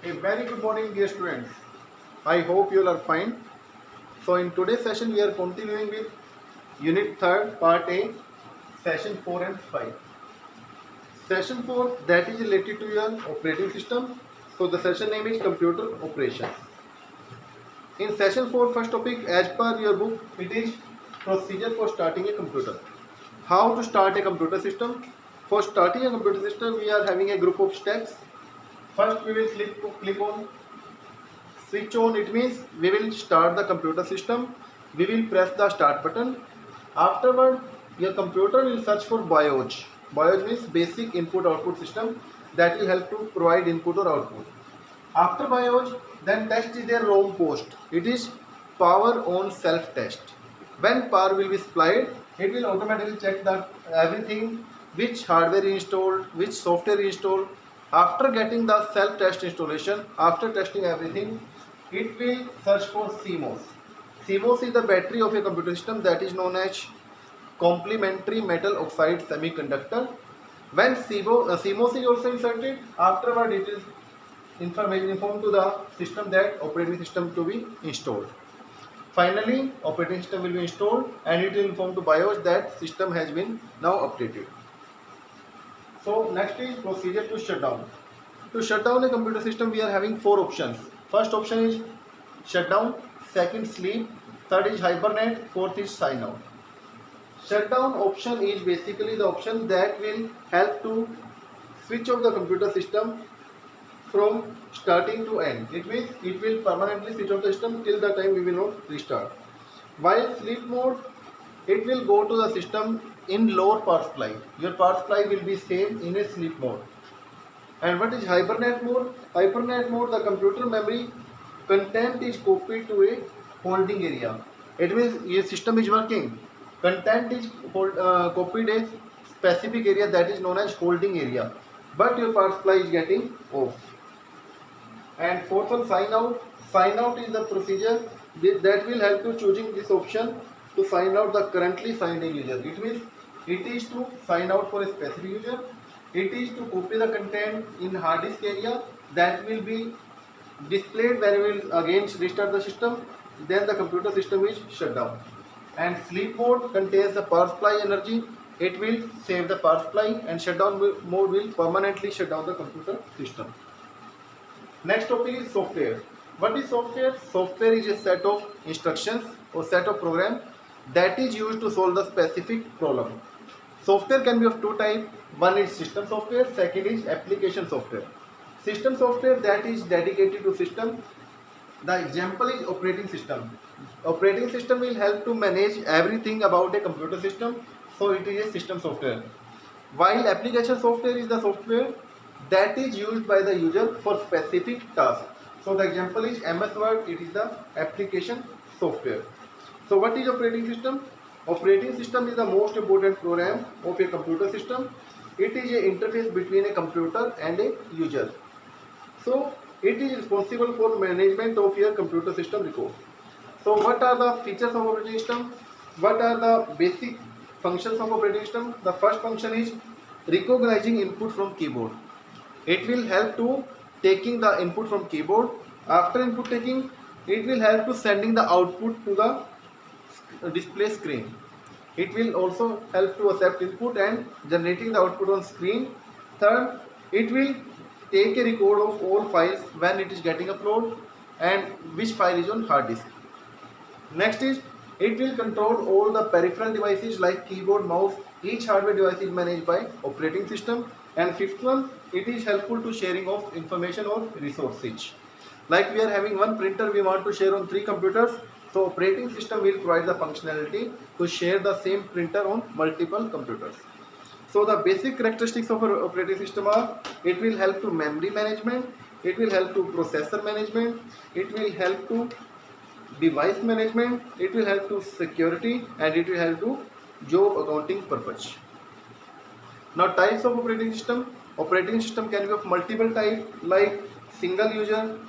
A very good morning, dear students. I hope you all are fine. So, in today's session, we are continuing with Unit 3rd, Part A, Session 4 and 5. Session 4 that is related to your operating system. So, the session name is Computer Operations. In Session 4, first topic, as per your book, it is Procedure for starting a computer. How to start a computer system? For starting a computer system, we are having a group of steps. First, we will click on switch on. It means we will start the computer system. We will press the start button. Afterward, your computer will search for BIOS. BIOS means basic input output system, that will help to provide input or output. After BIOS, then test is their ROM post. It is power on self test. When power will be supplied, it will automatically check that everything, which hardware installed, which software installed. After getting the self test installation, after testing everything, it will search for CMOS. CMOS is the battery of a computer system, that is known as complementary metal oxide semiconductor. When CMOS is also inserted, afterward it is informed to the system that operating system to be installed. Finally, operating system will be installed and it will inform to BIOS that system has been now updated. So next is procedure to shut down. To shut down a computer system, we are having four options. First option is shutdown, second sleep, third is hibernate, fourth is sign out. Shutdown option is basically the option that will help to switch off the computer system from starting to end. It means it will permanently switch off the system till the time we will not restart. While sleep mode, it will go to the system in lower power supply. Your power supply will be same in a sleep mode. And what is hibernate mode? Hibernate mode, the computer memory content is copied to a holding area. It means your system is working. Content is copied a specific area, that is known as holding area. But your power supply is getting off. And fourth one, sign out. Sign out is the procedure that will help to choosing this option to sign out the currently signed in user. It means it is to sign out for a specific user. It is to copy the content in hard disk area that will be displayed when we will again restart the system. Then the computer system is shut down. And sleep mode contains the power supply energy. It will save the power supply, and shutdown mode will permanently shut down the computer system. Next topic is software. What is software? Software is a set of instructions or set of program that is used to solve the specific problem. Software can be of two types. One is system software, second is application software. System software that is dedicated to system. The example is operating system. Operating system will help to manage everything about a computer system, so it is a system software. While application software is the software that is used by the user for specific task. So the example is MS Word, it is the application software. So what is operating system? Operating system is the most important program of a computer system. It is an interface between a computer and a user. So it is responsible for management of your computer system record. So what are the features of operating system? What are the basic functions of operating system? The first function is recognizing input from keyboard. It will help to taking the input from keyboard. After input taking, it will help to sending the output to the display screen. It will also help to accept input and generating the output on screen. Third, it will take a record of all files when it is getting uploaded and which file is on hard disk. Next is it will control all the peripheral devices like keyboard, mouse. Each hardware device is managed by operating system. And fifth one, it is helpful to sharing of information or resources. Like we are having one printer we want to share on 3 computers. So operating system will provide the functionality to share the same printer on multiple computers. So the basic characteristics of our operating system are: it will help to memory management, it will help to processor management, it will help to device management, it will help to security, and it will help to job accounting purpose. Now types of operating system. Operating system can be of multiple types like single user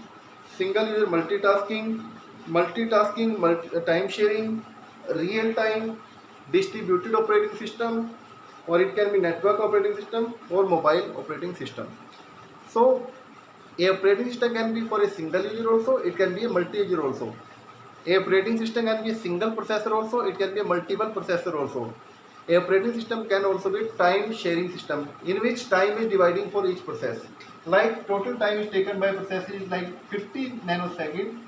multitasking, time sharing, real time, distributed operating system, or it can be network operating system or mobile operating system. So A operating system can be for a single user also, it can be a multi-user also. A operating system can be a single processor also, it can be a multiple processor also. A operating system can also be time sharing system in which time is dividing for each process. Like total time is taken by process is like 50 nanosecond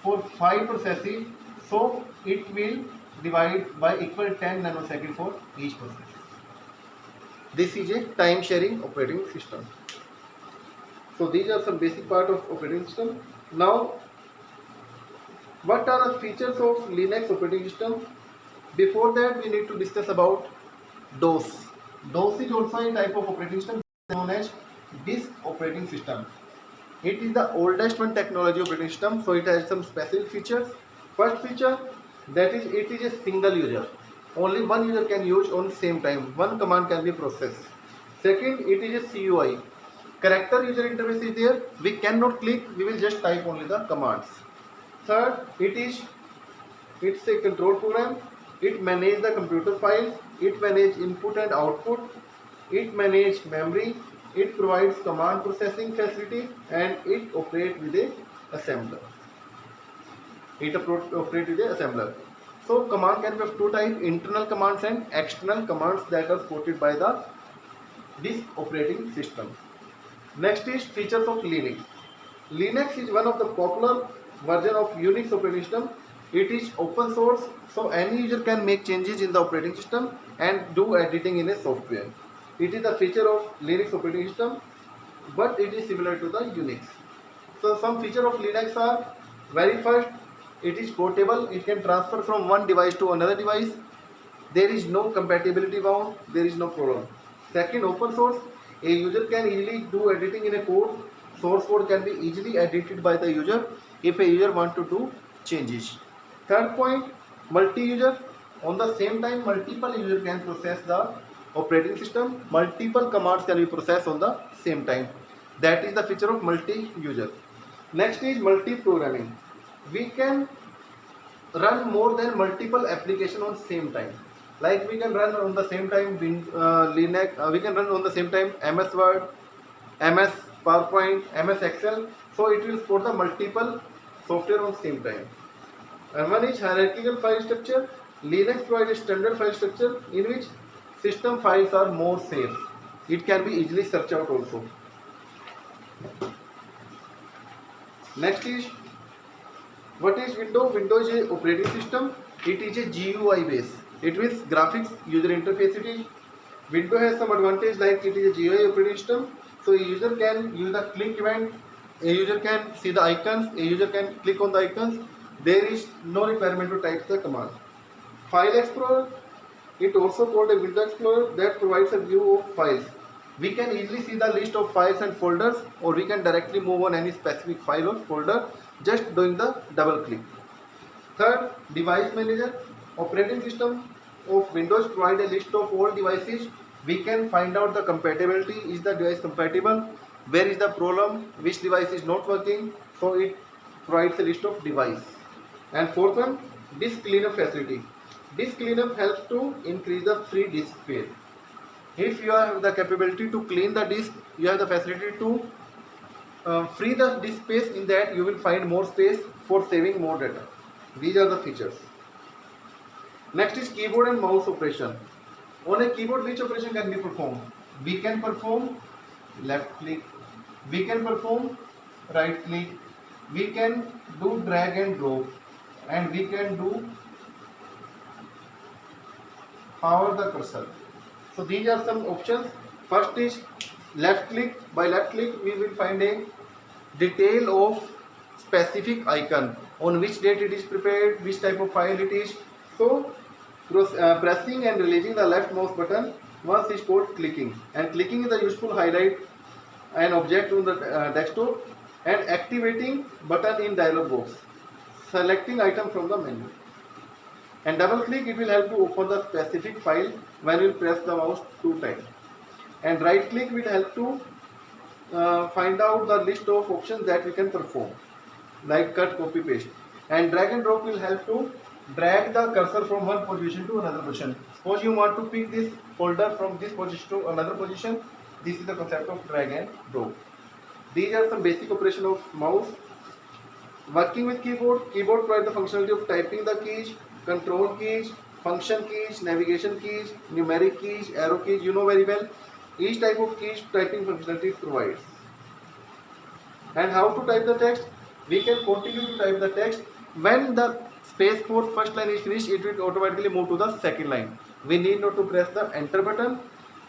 for 5 processes, so it will divide by equal 10 nanosecond for each process. This is a time sharing operating system. So these are some basic part of operating system. Now, what are the features of Linux operating system? Before that, we need to discuss about DOS. DOS is also a type of operating system known as disk operating system. It is the oldest one technology operating system, so it has some special features. First feature, that is it is a single user. Only one user can use on same time. One command can be processed. Second, it is a CUI. Character user interface is there. We cannot click. We will just type only the commands. Third, it's a control program. It manages the computer files. It manages input and output. It manages memory. It provides command processing facility, and it operates with a assembler. So command can be of two types: internal commands and external commands that are supported by the disk operating system. Next is features of Linux. Linux is one of the popular version of Unix operating system. It is open source, so any user can make changes in the operating system and do editing in a software. It is the feature of Linux operating system, but it is similar to the Unix. So some feature of Linux are: very first, it is portable. It can transfer from one device to another device. There is no compatibility bound. There is no problem. Second, open source. A user can easily do editing in a code. Source code can be easily edited by the user if a user wants to do changes. Third point, multi-user. On the same time, multiple users can process the operating system. Multiple commands can be processed on the same time. That is the feature of multi-user. Next is multi-programming. We can run more than multiple applications on same time. Like we can run on the same time Linux. We can run on the same time MS Word, MS PowerPoint, MS Excel. So it will support the multiple software on same time. And one is hierarchical file structure. Linux provides a standard file structure in which system files are more safe. It can be easily searched out also. Next is, what is Windows? Windows is an operating system. It is a GUI base. It means graphics user interface. It is. Windows has some advantage, like it is a GUI operating system. So a user can use the click event. A user can see the icons. A user can click on the icons. There is no requirement to type the command. File Explorer. It also called a Windows Explorer, that provides a view of files. We can easily see the list of files and folders, or we can directly move on any specific file or folder just doing the double click. Third, Device Manager. Operating system of Windows provide a list of all devices. We can find out the compatibility. Is the device compatible? Where is the problem? Which device is not working? So it provides a list of device. And fourth one, disk cleanup facility. Disk cleanup helps to increase the free disk space. If you have the capability to clean the disk, you have the facility to free the disk space. In that you will find more space for saving more data. These are the features. Next is keyboard and mouse operation. On a keyboard, which operation can be performed? We can perform left click. We can perform right click. We can do drag and drop. And we can do power the cursor. So these are some options. First is left click. By left click we will find a detail of specific icon, on which date it is prepared, which type of file it is. So pressing and releasing the left mouse button once is called clicking, and clicking is a useful highlight an object on the desktop, and activating button in dialog box, selecting item from the menu. And double click, it will help to open the specific file when you press the mouse 2 times. And right click will help to find out the list of options that we can perform, like cut, copy, paste. And drag and drop will help to drag the cursor from one position to another position. Suppose you want to pick this folder from this position to another position. This is the concept of drag and drop. These are some basic operation of mouse. Working with keyboard, keyboard provides the functionality of typing the keys, control keys, function keys, navigation keys, numeric keys, arrow keys, you know very well. Each type of keys typing functionality provides. And how to type the text? We can continue to type the text. When the space for first line is finished, it will automatically move to the second line. We need not to press the enter button.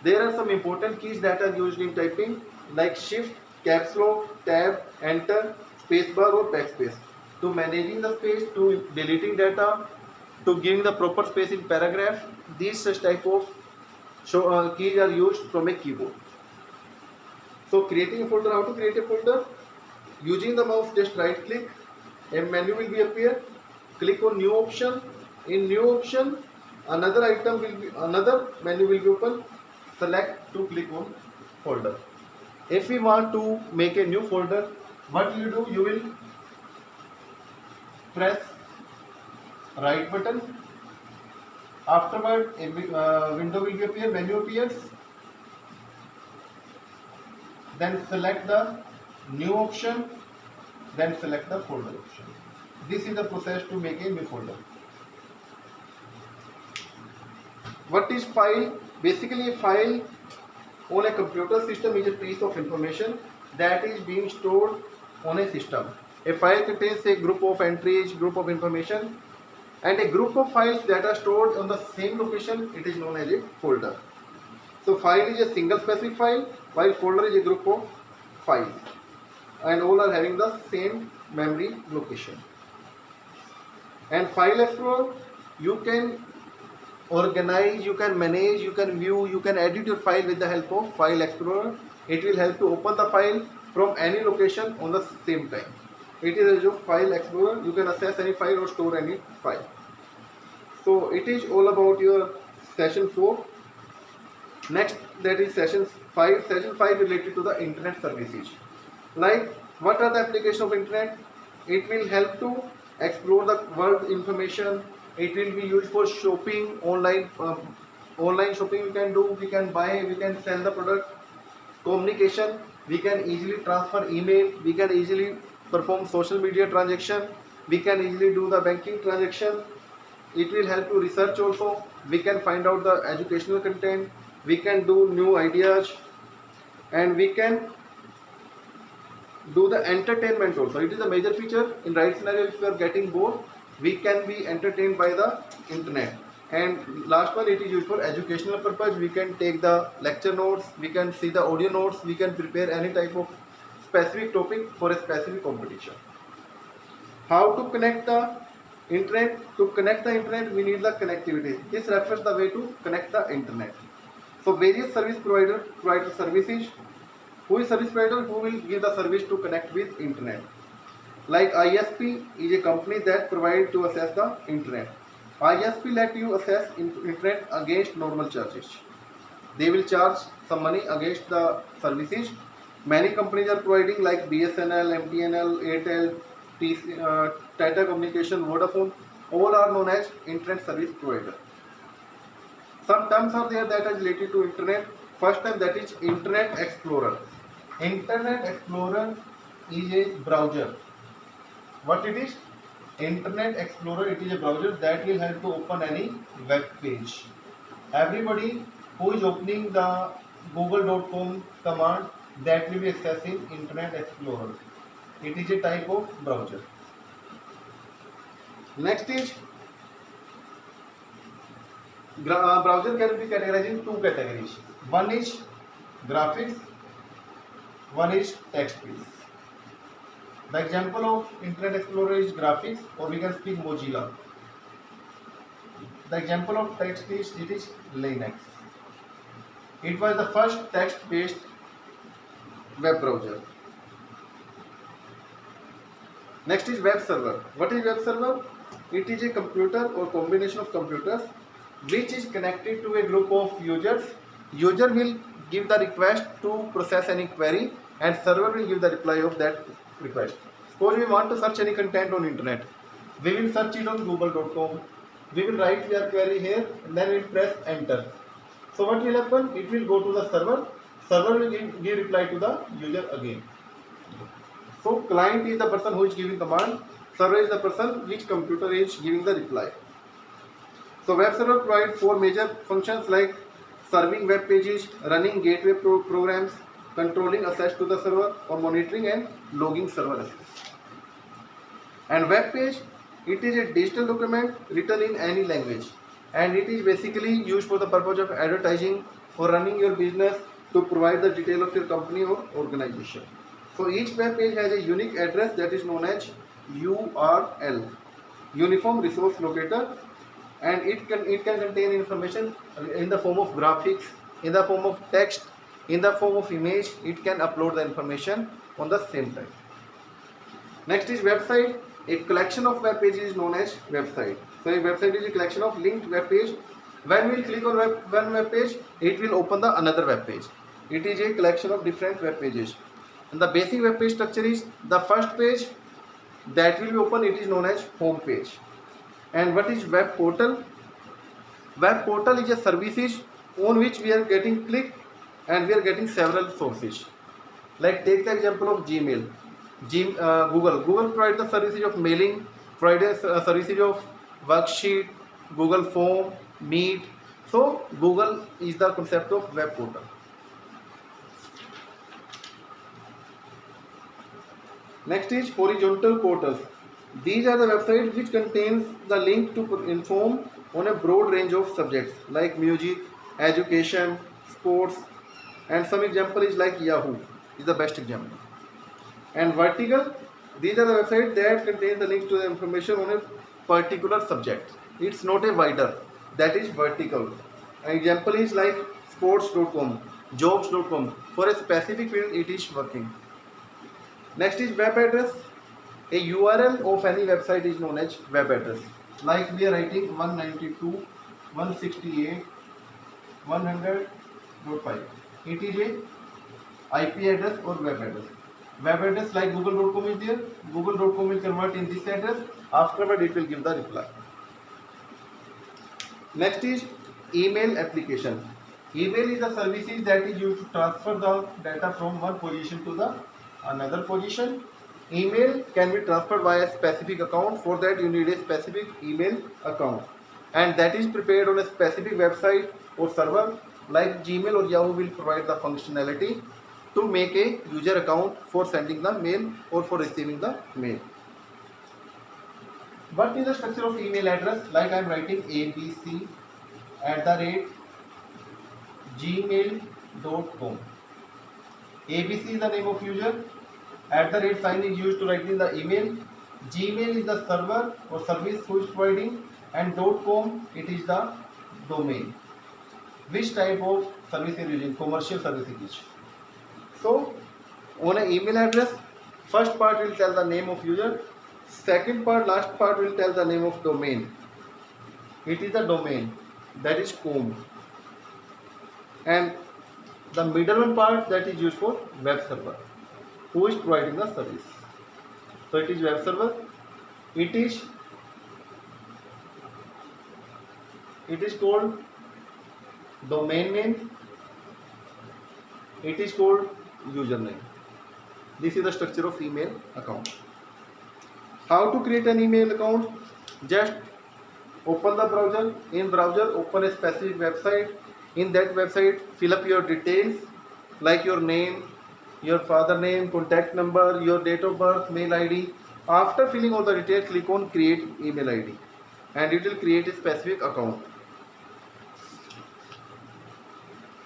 There are some important keys that are used in typing like shift, caps lock, tab, enter, spacebar or backspace. To managing the space, to deleting data, to giving the proper space in paragraph, these such type of keys are used from a keyboard. So creating a folder, how to create a folder? Using the mouse, just right click, a menu will be appear, click on new option. In new option, another menu will be open, select to click on folder. If we want to make a new folder, what you do, you will press right button. Afterward, a window will be appear, menu appears. Then select the new option, then select the folder option. This is the process to make a new folder. What is file? Basically, a file on a computer system is a piece of information that is being stored on a system. A file contains a group of entries, group of information, and a group of files that are stored on the same location. It is known as a folder. So file is a single specific file, while folder is a group of files, and all are having the same memory location. And File Explorer, you can organize, you can manage, you can view, you can edit your file with the help of File Explorer. It will help to open the file from any location on the same time. It is a File Explorer. You can access any file or store any file. So it is all about your session 4. Next, that is session 5. Session 5 related to the internet services. Like, what are the applications of internet? It will help to explore the world information. It will be used for shopping, online shopping we can do, we can buy, we can sell the product. Communication, we can easily transfer email, we can easily perform social media transaction, we can easily do the banking transaction. It will help to research also. We can find out the educational content, we can do new ideas, and we can do the entertainment also. It is a major feature. In right scenario, if you are getting bored, we can be entertained by the internet. And last one, it is used for educational purpose. We can take the lecture notes, we can see the audio notes, we can prepare any type of specific topic for a specific competition. How to connect the internet? To connect the internet, we need the connectivity. This refers the way to connect the internet. So various service provider provide services. Who is service provider? Who will give the service to connect with internet? Like ISP is a company that provides to access the internet. ISP let you access internet against normal charges. They will charge some money against the services. Many companies are providing like BSNL, MTNL, Airtel, Tata Communication, Vodafone. All are known as internet service provider. Some terms are there that are related to internet. First time, that is Internet Explorer. Internet Explorer is a browser. What it is? Internet Explorer, it is a browser that will help to open any web page. Everybody who is opening the google.com command, that will be accessing Internet Explorer. It is a type of browser. Next is browser can be categorized in two categories. One is graphics, one is text-based. The example of Internet Explorer is graphics, or we can speak Mozilla. The example of text is, it is Linux. It was the first text-based web browser. Next is web server. What is web server? It is a computer or combination of computers which is connected to a group of users. User will give the request to process any query, and server will give the reply of that request. Suppose we want to search any content on internet. We will search it on google.com. We will write your query here, and then we will press enter. So what will happen? It will go to the server. Server will give reply to the user again. So client is the person who is giving command, server is the person which computer is giving the reply. So web server provides four major functions like serving web pages, running gateway programs, controlling access to the server, or monitoring and logging server access. And web page, it is a digital document written in any language, and it is basically used for the purpose of advertising, for running your business, to provide the detail of your company or organization. So each web page has a unique address that is known as URL, Uniform Resource Locator, and it can contain information in the form of graphics, in the form of text, in the form of image. It can upload the information on the same time. Next is website. A collection of web pages is known as website. So a website is a collection of linked web page. When we click on one web page, it will open the another web page. It is a collection of different web pages. And the basic web page structure is the first page that will be open, it is known as home page. And what is web portal? Web portal is a services on which we are getting click and we are getting several sources. Like take the example of Gmail. Google provides the services of mailing, provides services of worksheet, Google Form, Meet. So Google is the concept of web portal. Next is horizontal portals. These are the websites which contains the link to inform on a broad range of subjects like music, education, sports, and some example is like Yahoo is the best example. And vertical, these are the websites that contain the link to the information on a particular subject. It's not a wider, that is vertical. An example is like sports.com, jobs.com. For a specific field, it is working. Next is web address. A URL of any website is known as web address. Like we are writing 192.168.100.5. It is a IP address or web address. Web address like google.com is there. Google.com will convert in this address. Afterward, it will give the reply. Next is email application. Email is the services that is used to transfer the data from one position to the another position. Email can be transferred via a specific account. For that you need a specific email account, and that is prepared on a specific website or server. Like Gmail or Yahoo will provide the functionality to make a user account for sending the mail or for receiving the mail. What is the structure of email address? Like I am writing abc@gmail.com. ABC is the name of user. @ sign is used to write in the email. Gmail is the server or service who is providing, and .com, it is the domain. Which type of service is using? Commercial service it is. So on an email address, first part will tell the name of user, second part, last part will tell the name of domain. It is the domain, that is com, and the middle one part that is used for web server who is providing the service. So it is web server. It is called domain name. It is called username. This is the structure of email account. How to create an email account? Just open the browser. In browser, open a specific website. In that website, fill up your details like your name, your father name, contact number, your date of birth, mail ID. After filling all the details, click on create email ID, and it will create a specific account.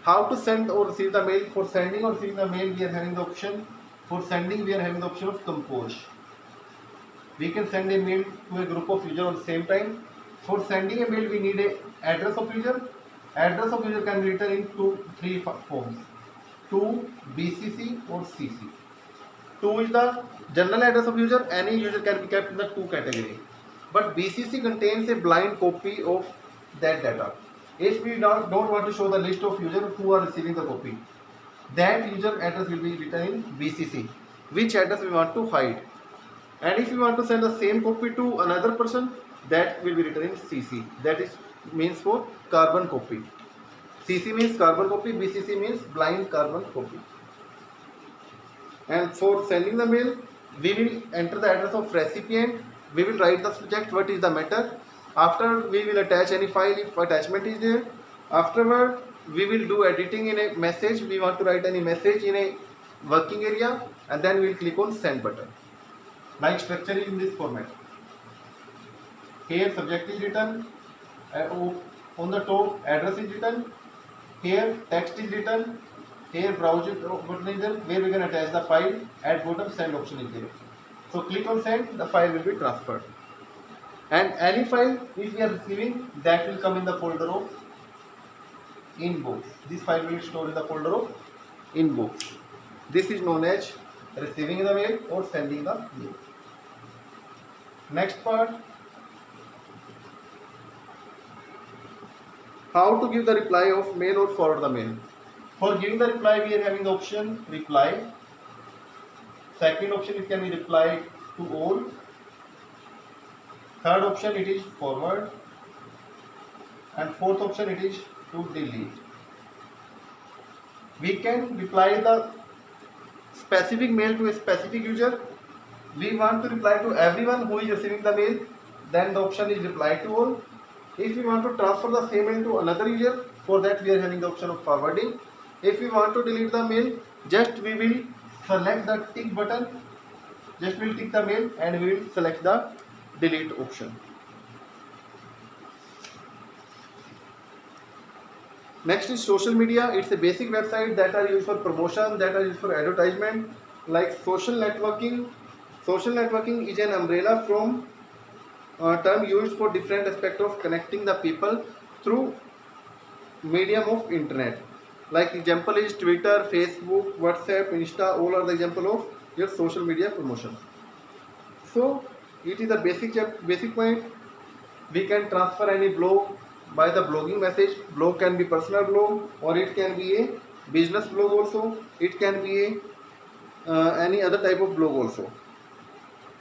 How to send or receive the mail? For sending or receiving the mail, we are having the option. For sending, we are having the option of compose. We can send a mail to a group of users at the same time. For sending a mail, we need a address of user. Address of user can be written in three forms: to, BCC or CC. To is the general address of user. Any user can be kept in the to category. But BCC contains a blind copy of that data. If we don't want to show the list of users who are receiving the copy, that user address will be written in BCC, which address we want to hide. And if we want to send the same copy to another person, that will be written in CC. That is means for carbon copy. CC means carbon copy, BCC means blind carbon copy. And for sending the mail, we will enter the address of recipient. We will write the subject, what is the matter. After, we will attach any file if attachment is there. Afterward, we will do editing in a message. We want to write any message in a working area, and then we will click on send button. Like structure is in this format. Here subject is written, on the top address is written, here text is written, here browser button is there where we can attach the file, at bottom send option is there. So click on send, the file will be transferred. And any file if we are receiving, that will come in the folder of inbox. This file will store in the folder of inbox. This is known as receiving the mail or sending the mail. Next part, how to give the reply of mail or forward the mail. For giving the reply, we are having the option reply. Second option, it can be reply to all. Third option, it is forward. And fourth option, it is to delete. We can reply the specific mail to a specific user. We want to reply to everyone who is receiving the mail, then the option is reply to all. If we want to transfer the same mail to another user, for that we are having the option of forwarding. If we want to delete the mail, just we will select the tick button, just we will tick the mail and we will select the delete option. Next is social media. It's a basic website that are used for promotion, that are used for advertisement, like social networking. Social networking is an umbrella from term used for different aspects of connecting the people through medium of internet. Like example is Twitter, Facebook, WhatsApp, Insta, all are the example of your social media promotion. So it is the basic point. We can transfer any blog by the blogging message. Blog can be personal blog or it can be a business blog also. It can be a any other type of blog also.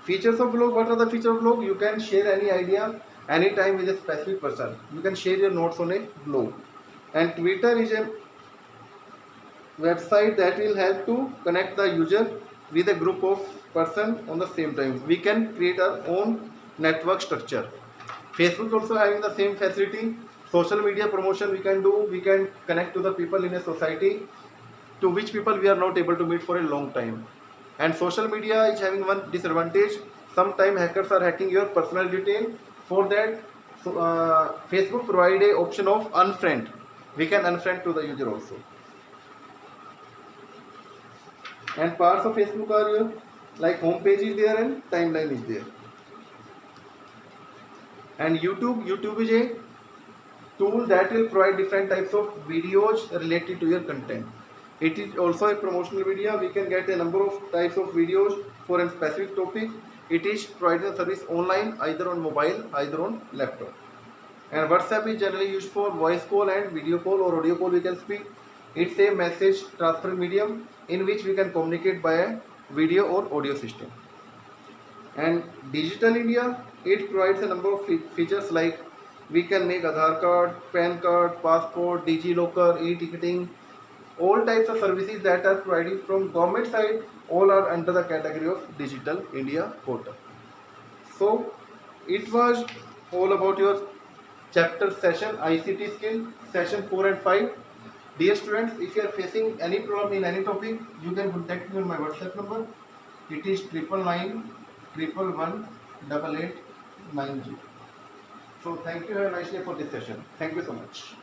Features of blog. What are the features of blog? You can share any idea anytime with a specific person. You can share your notes on a blog. And Twitter is a website that will help to connect the user with a group of person on the same time. We can create our own network structure. Facebook also having the same facility. Social media promotion we can do. We can connect to the people in a society to which people we are not able to meet for a long time. And social media is having one disadvantage. Sometimes hackers are hacking your personal detail. For that, Facebook provide a option of unfriend. We can unfriend to the user also. And parts of Facebook are here, like home page is there and timeline is there. And YouTube is a tool that will provide different types of videos related to your content. It is also a promotional video. We can get a number of types of videos for a specific topic. It is providing a service online, either on mobile, either on laptop. And WhatsApp is generally used for voice call and video call or audio call we can speak. It's a message transfer medium in which we can communicate by a video or audio system. And Digital India, it provides a number of features like we can make Aadhaar card, PAN card, passport, DigiLocker, e-ticketing, all types of services that are provided from government side, all are under the category of Digital India portal. So it was all about your chapter session ICT skill, session 4 and 5. Dear students, if you are facing any problem in any topic, you can contact me on my WhatsApp number. It is 999 111 8890. So thank you. Have a nice day for this session. Thank you so much.